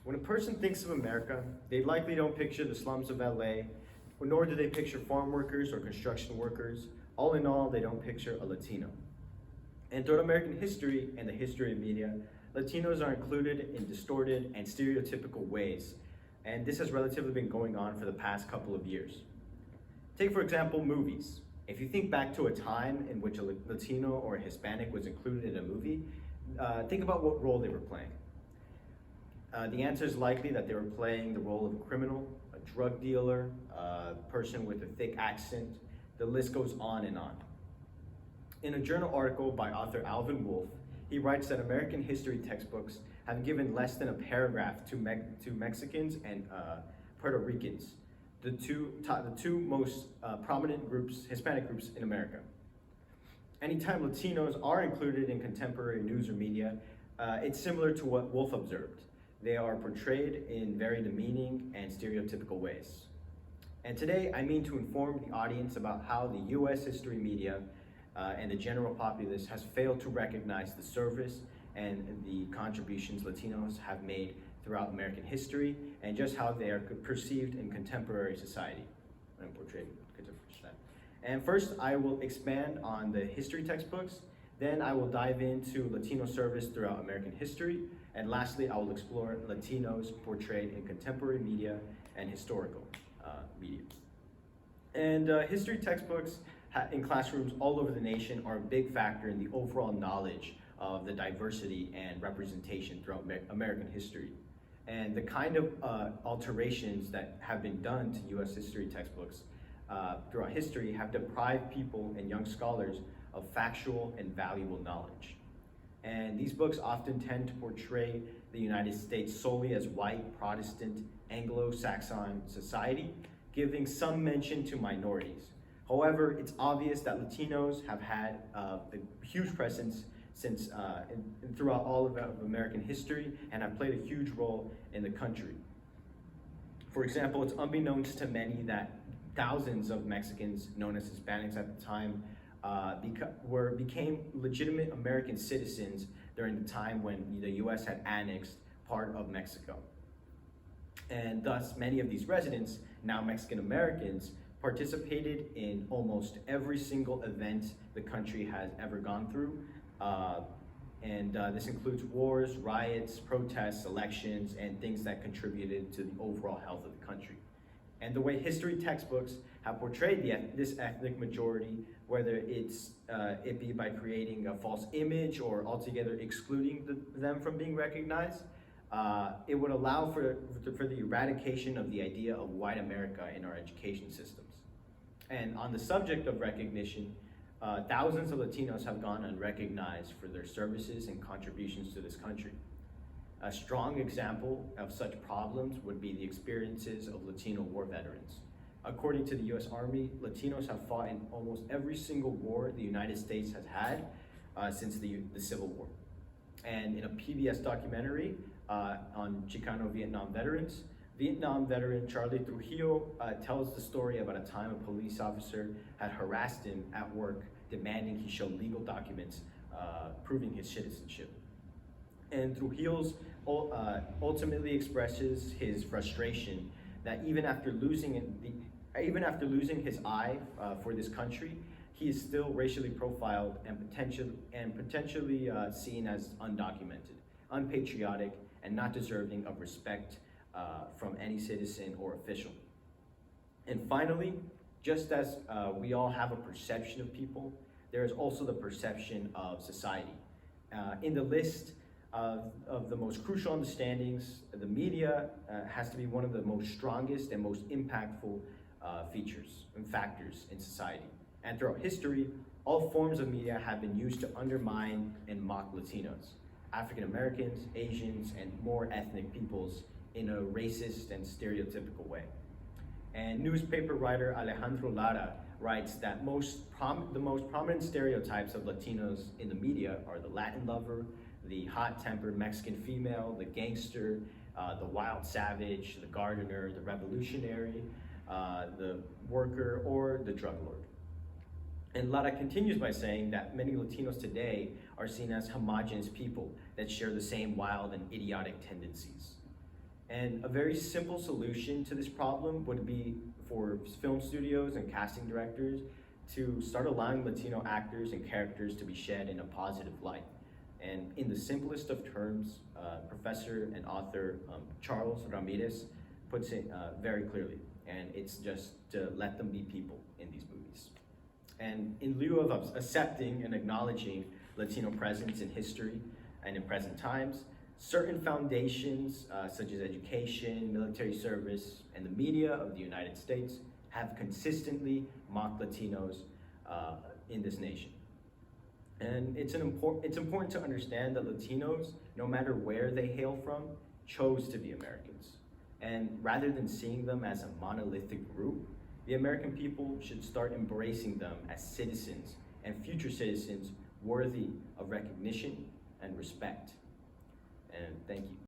When a person thinks of America, they likely don't picture the slums of LA, nor do they picture farm workers or construction workers. All in all, they don't picture a Latino. And throughout American history and the history of media, Latinos are included in distorted and stereotypical ways, and this has relatively been going on for the past couple of years. Take, for example, movies. If you think back to a time in which a Latino or a Hispanic was included in a movie, think about what role they were playing. The answer is likely that they were playing the role of a criminal, a drug dealer, a person with a thick accent. The list goes on and on. In a journal article by author Alvin Wolf, he writes that American history textbooks have given less than a paragraph to Mexicans and Puerto Ricans, the two most prominent groups, Hispanic groups in America. Anytime Latinos are included in contemporary news or media, it's similar to what Wolf observed. They are portrayed in very demeaning and stereotypical ways. And today, I mean to inform the audience about how the US history media and the general populace has failed to recognize the service and the contributions Latinos have made throughout American history, and just how they are perceived in contemporary society and portrayed in contemporary society. And first, I will expand on the history textbooks, then I will dive into Latino service throughout American history, and lastly, I will explore Latinos portrayed in contemporary media and historical media. And history textbooks in classrooms all over the nation are a big factor in the overall knowledge of the diversity and representation throughout American history. And the kind of alterations that have been done to US history textbooks throughout history have deprived people and young scholars of factual and valuable knowledge. And these books often tend to portray the United States solely as white, Protestant, Anglo-Saxon society, giving some mention to minorities. However, it's obvious that Latinos have had a huge presence since throughout all of American history and have played a huge role in the country. For example, it's unbeknownst to many that thousands of Mexicans, known as Hispanics at the time, became legitimate American citizens during the time when the US had annexed part of Mexico. And thus, many of these residents, now Mexican Americans, participated in almost every single event the country has ever gone through. This includes wars, riots, protests, elections, and things that contributed to the overall health of the country. And the way history textbooks have portrayed this ethnic majority, whether it be by creating a false image or altogether excluding them from being recognized, it would allow for the eradication of the idea of white America in our education systems. And on the subject of recognition, thousands of Latinos have gone unrecognized for their services and contributions to this country. A strong example of such problems would be the experiences of Latino war veterans. According to the US Army, Latinos have fought in almost every single war the United States has had since the Civil War. And in a PBS documentary on Chicano Vietnam veterans, Vietnam veteran Charlie Trujillo tells the story about a time a police officer had harassed him at work, demanding he show legal documents proving his citizenship. And Trujillo ultimately expresses his frustration that even after losing his eye for this country, he is still racially profiled and potentially seen as undocumented, unpatriotic, and not deserving of respect from any citizen or official. And finally, just as we all have a perception of people, there is also the perception of society. In the list of the most crucial understandings, the media has to be one of the most strongest and most impactful features and factors in society. And throughout history, all forms of media have been used to undermine and mock Latinos, African Americans, Asians, and more ethnic peoples in a racist and stereotypical way. And newspaper writer Alejandro Lara writes that the most prominent stereotypes of Latinos in the media are the Latin lover, the hot-tempered Mexican female, the gangster, the wild savage, the gardener, the revolutionary, the worker, or the drug lord. And Lara continues by saying that many Latinos today are seen as homogenous people that share the same wild and idiotic tendencies. And a very simple solution to this problem would be for film studios and casting directors to start allowing Latino actors and characters to be shed in a positive light. And in the simplest of terms, professor and author Charles Ramirez puts it very clearly, and it's just to let them be people in these movies. And in lieu of accepting and acknowledging Latino presence in history and in present times, certain foundations, such as education, military service, and the media of the United States have consistently mocked Latinos in this nation. And it's important to understand that Latinos, no matter where they hail from, chose to be Americans. And rather than seeing them as a monolithic group, the American people should start embracing them as citizens and future citizens worthy of recognition and respect. And thank you.